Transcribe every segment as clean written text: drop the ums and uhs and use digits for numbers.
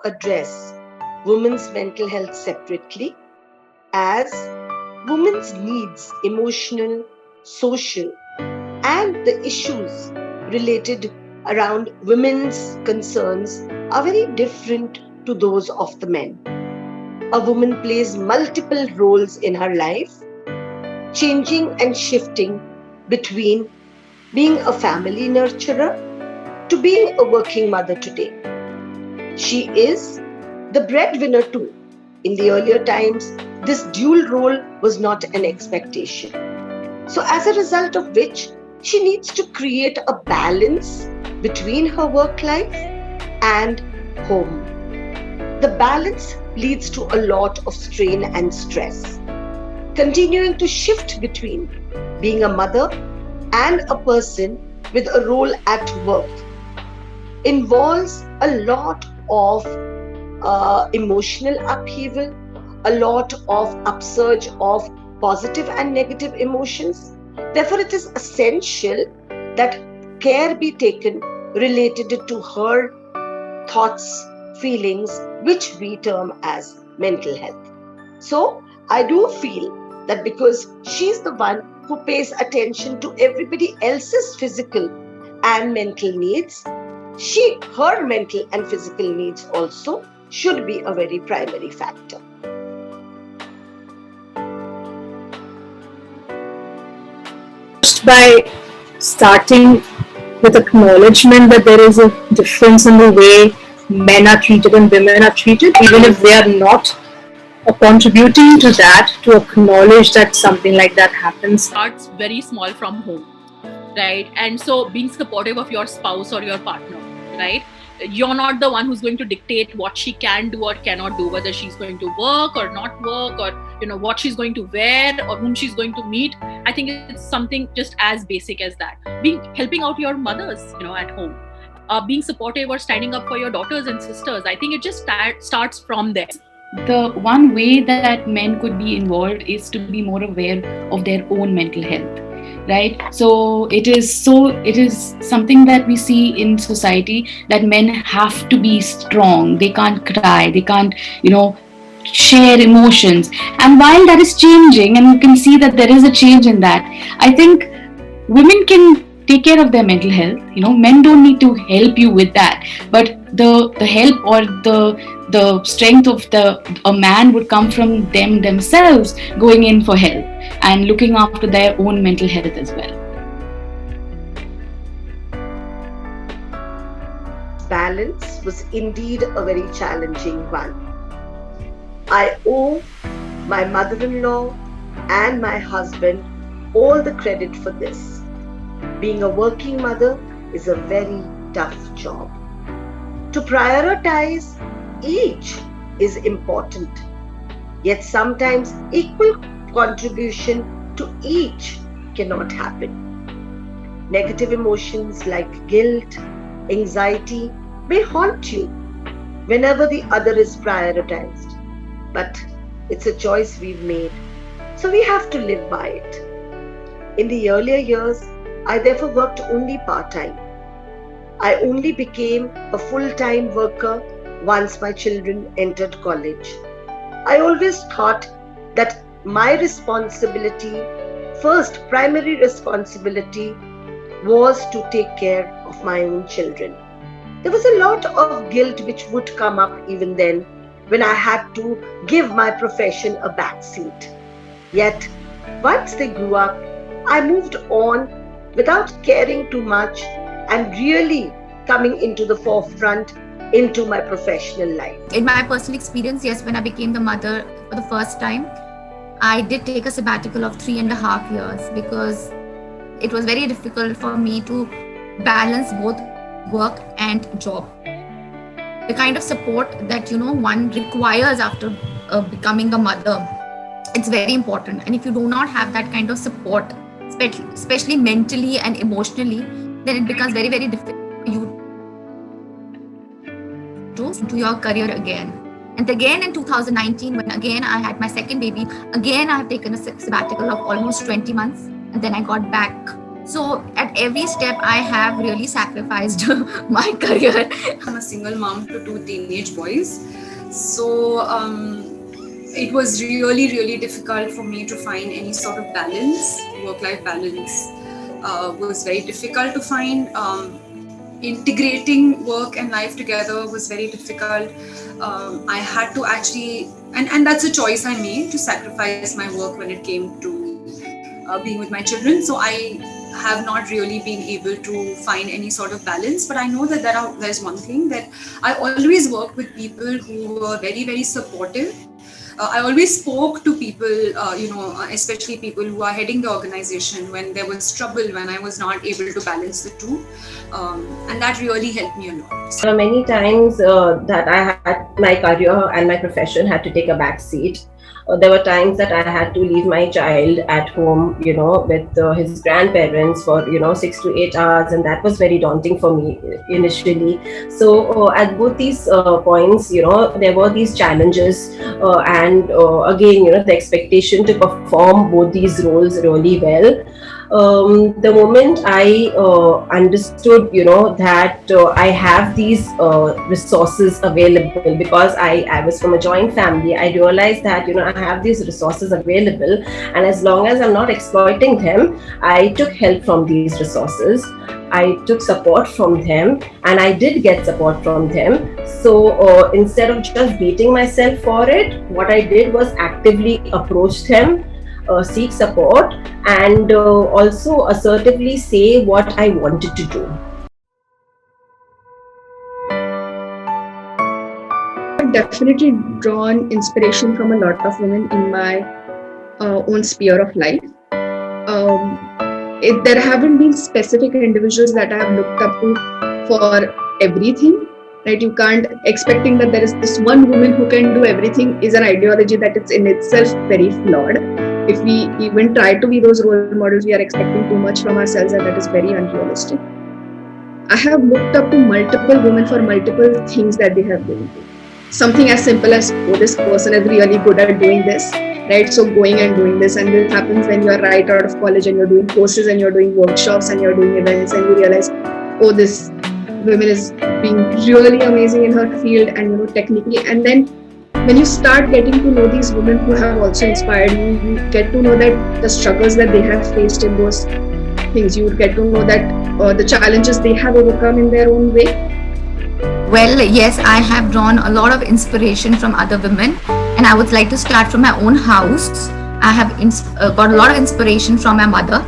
address women's mental health separately, as women's needs, emotional, social, and the issues related around women's concerns are very different to those of the men. A woman plays multiple roles in her life, changing and shifting between being a family nurturer to being a working mother today. She is the breadwinner too. In the earlier times, this dual role was not an expectation. So, as a result of which, she needs to create a balance between her work life and home. The balance leads to a lot of strain and stress. Continuing to shift between being a mother and a person with a role at work involves a lot of emotional upheaval, a lot of upsurge of positive and negative emotions. Therefore, it is essential that care be taken related to her thoughts, feelings, which we term as mental health. So, I do feel that because she's the one who pays attention to everybody else's physical and mental needs, her mental and physical needs also should be a very primary factor. Just by starting with acknowledgement that there is a difference in the way men are treated and women are treated, even if they are not contributing to that, to acknowledge that something like that happens. Starts very small from home, right? And so being supportive of your spouse or your partner, right? You're not the one who's going to dictate what she can do or cannot do, whether she's going to work or not work, or what she's going to wear or whom she's going to meet. I think it's something just as basic as that. Helping out your mothers, at home, being supportive or standing up for your daughters and sisters. I think it just starts from there. The one way that men could be involved is to be more aware of their own mental health, right? So it is something that we see in society, that men have to be strong. They can't cry, they can't share emotions. And while that is changing, and you can see that there is a change in that, I think women can take care of their mental health. Men don't need to help you with that, but the help or the strength of a man would come from themselves going in for help and looking after their own mental health as well. Balance was indeed a very challenging one. I owe my mother-in-law and my husband all the credit for this. Being a working mother is a very tough job. To prioritize each is important, yet sometimes equal contribution to each cannot happen. Negative emotions like guilt, anxiety may haunt you whenever the other is prioritized, but it's a choice we've made, so we have to live by it. In the earlier years, I therefore worked only part-time. I only became a full-time worker once my children entered college. I always thought that my responsibility, first primary responsibility, was to take care of my own children. There was a lot of guilt which would come up even then when I had to give my profession a backseat. Yet, once they grew up, I moved on without caring too much and really coming into the forefront into my professional life. In my personal experience, yes, when I became the mother for the first time, I did take a sabbatical of 3.5 years because it was very difficult for me to balance both work and job. The kind of support that one requires after becoming a mother, it's very important. And if you do not have that kind of support, especially mentally and emotionally, then it becomes very, very difficult for you to do your career again. And again in 2019, when again I had my second baby, again I have taken a sabbatical of almost 20 months, and then I got back So at every step, I have really sacrificed my career. I'm a single mom to 2 teenage boys. So it was really, really difficult for me to find any sort of balance. Work-life balance was very difficult to find. Integrating work and life together was very difficult. I had to actually, and that's a choice I made, to sacrifice my work when it came to being with my children. So I have not really been able to find any sort of balance. But I know that there's one thing, that I always worked with people who were very, very supportive. I always spoke to people, especially people who are heading the organization, when there was trouble, when I was not able to balance the two. And that really helped me a lot. There are many times that I had my career and my profession had to take a back seat. There were times that I had to leave my child at home, with his grandparents for, 6 to 8 hours. And that was very daunting for me initially. So at both these points, there were these challenges. And again, the expectation to perform both these roles really well. The moment I understood, that I have these resources available, because I was from a joint family, I realized that, I have these resources available, and as long as I'm not exploiting them, I took help from these resources. I took support from them, and I did get support from them. So instead of just beating myself for it, what I did was actively approach them, seek support, and also assertively say what I wanted to do. I've definitely drawn inspiration from a lot of women in my own sphere of life. There haven't been specific individuals that I have looked up to for everything. Right? You can't expecting that there is this one woman who can do everything is an ideology that is in itself very flawed. If we even try to be those role models, we are expecting too much from ourselves, and that is very unrealistic. I have looked up to multiple women for multiple things that they have been doing. Something as simple as, oh, this person is really good at doing this, right? So going and doing this, and this happens when you are right out of college and you're doing courses and you're doing workshops and you're doing events, and you realize, oh, this woman is being really amazing in her field and technically. And then when you start getting to know these women who have also inspired you, you get to know that the struggles that they have faced in those things, you get to know that the challenges they have overcome in their own way. Well, yes, I have drawn a lot of inspiration from other women, and I would like to start from my own house. I have got a lot of inspiration from my mother.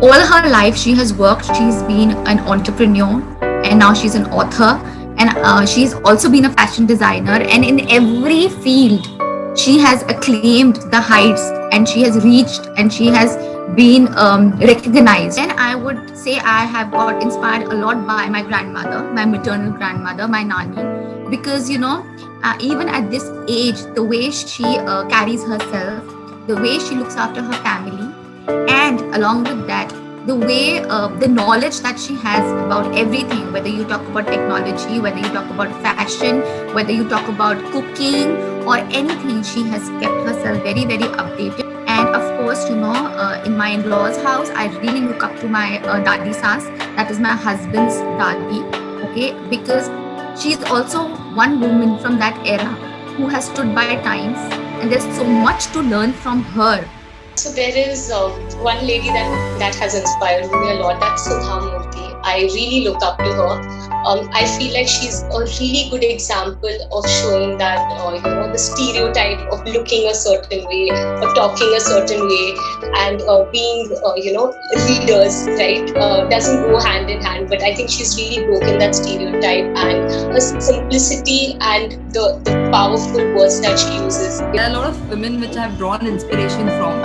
All her life she has worked. She's been an entrepreneur, and now she's an author, and she's also been a fashion designer, and in every field she has acclaimed the heights, and she has reached, and she has been recognized. And I would say I have got inspired a lot by my grandmother, my maternal grandmother, my nani, because even at this age, the way she carries herself, the way she looks after her family, and along with that, the way, the knowledge that she has about everything, whether you talk about technology, whether you talk about fashion, whether you talk about cooking or anything, she has kept herself very, very updated. And of course, in my in-laws' house, I really look up to my Dadi Saas, that is my husband's Dadi, okay, because she's also one woman from that era who has stood by times, and there's so much to learn from her. So there is one lady that has inspired me a lot. That's Sudha Murthy. I really look up to her. I feel like she's a really good example of showing that the stereotype of looking a certain way or talking a certain way and being leaders, right, doesn't go hand in hand. But I think she's really broken that stereotype, and her simplicity and the powerful words that she uses. There are a lot of women which I have drawn inspiration from.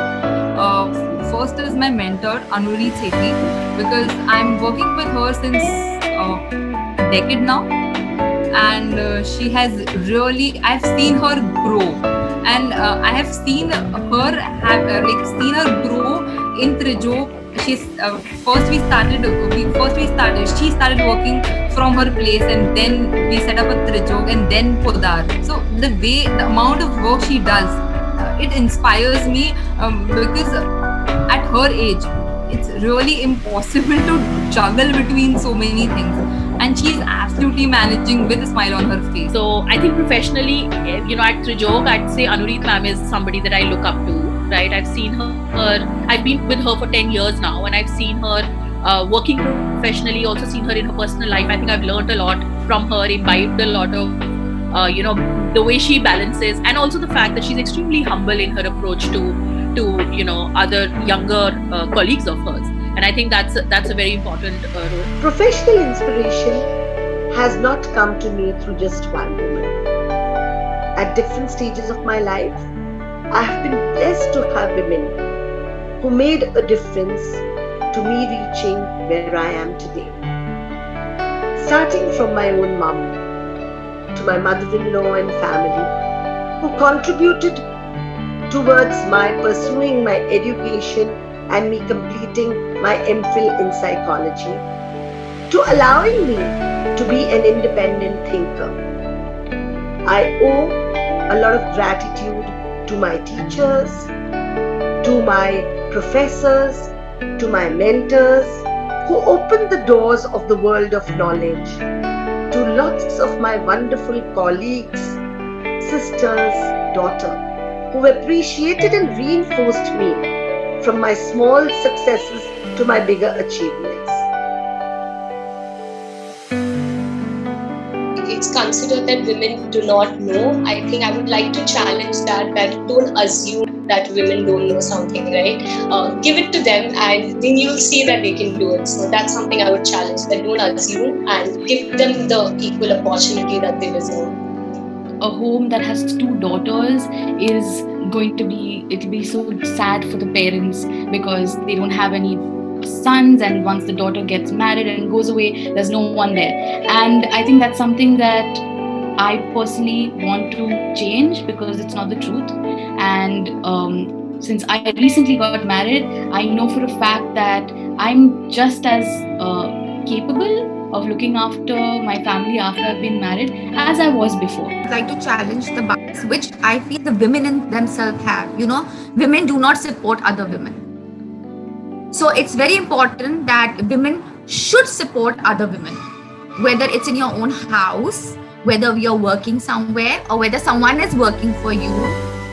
First is my mentor, Anuri Sethi, because I'm working with her since a decade now, and she has really, I've seen her grow, and I have seen her seen her grow in Trijog. She started working from her place, and then we set up a Trijog and then Podar. So the amount of work she does, it inspires me because at her age, it's really impossible to juggle between so many things. And she's absolutely managing with a smile on her face. So I think professionally, at Trijog, I'd say Anureet ma'am is somebody that I look up to, right? I've seen her, I've been with her for 10 years now, and I've seen her working professionally, also seen her in her personal life. I think I've learned a lot from her, imbibed a lot of, the way she balances, and also the fact that she's extremely humble in her approach to other younger colleagues of hers. And I think that's a very important role. Professional inspiration has not come to me through just one woman. At different stages of my life, I have been blessed to have women who made a difference to me reaching where I am today. Starting from my own mum to my mother-in-law and family, who contributed towards my pursuing my education and me completing my MPhil in psychology, to allowing me to be an independent thinker. I owe a lot of gratitude to my teachers, to my professors, to my mentors, who opened the doors of the world of knowledge, to lots of my wonderful colleagues, sisters, daughter, who appreciated and reinforced me from my small successes to my bigger achievements. It's considered that women do not know. I think I would like to challenge that don't assume that women don't know something, right? Give it to them and then you'll see that they can do it. So that's something I would challenge, that don't assume and give them the equal opportunity that they deserve. A home that has 2 daughters is going to it'll be so sad for the parents because they don't have any sons, and once the daughter gets married and goes away, there's no one there. And I think that's something that I personally want to change because it's not the truth. And since I recently got married, I know for a fact that I'm just as capable of looking after my family after I've been married as I was before. I'd like to challenge the bias which I feel the women in themselves have. Women do not support other women. So it's very important that women should support other women, whether it's in your own house, whether you're working somewhere, or whether someone is working for you.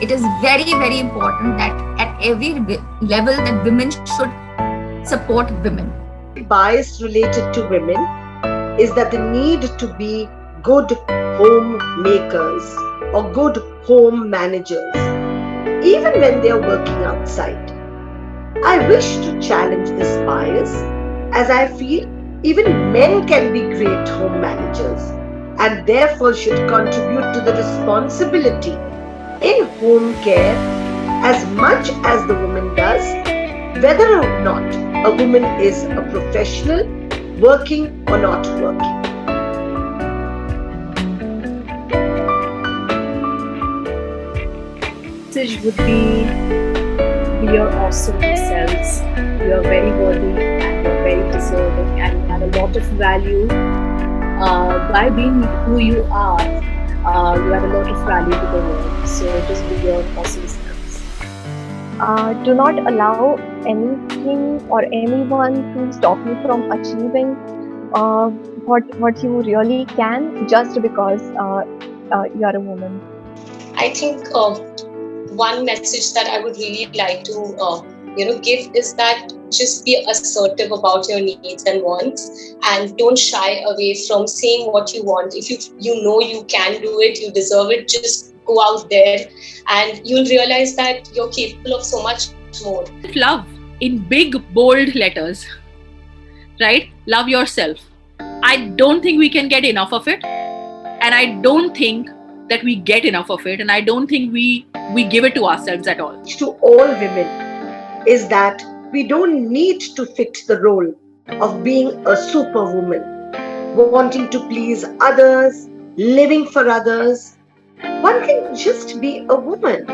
It is very, very important that at every level that women should support women. Bias related to women is that the need to be good homemakers or good home managers, even when they are working outside. I wish to challenge this bias, as I feel even men can be great home managers and therefore should contribute to the responsibility in home care as much as the woman does, whether or not a woman is a professional, working or not working. Message would be your awesome selves. You are very worthy and you are very deserving, and you have a lot of value. By being who you are, you have a lot of value to the world. So just be your awesome selves. Do not allow anything or anyone to stop you from achieving what you really can just because you are a woman. I think one message that I would really like to give is that just be assertive about your needs and wants, and don't shy away from saying what you want. If you know you can do it, you deserve it, just go out there and you'll realize that you're capable of so much more. Love in big, bold letters, right? Love yourself. I don't think we can get enough of it, and I don't think that we get enough of it, and I don't think we give it to ourselves at all. To all women is that we don't need to fit the role of being a superwoman, wanting to please others, living for others. One can just be a woman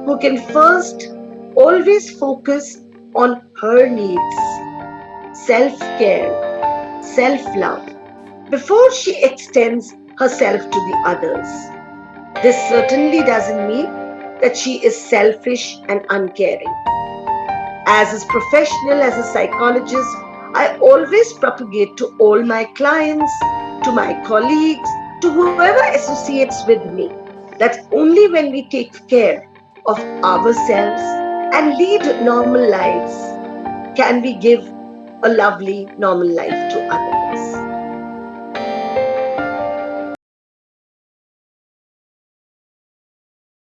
who can first always focus on her needs, self-care, self-love, before she extends herself to the others. This certainly doesn't mean that she is selfish and uncaring. As a professional, as a psychologist, I always propagate to all my clients, to my colleagues, to whoever associates with me, that only when we take care of ourselves and lead normal lives can we give a lovely normal life to others.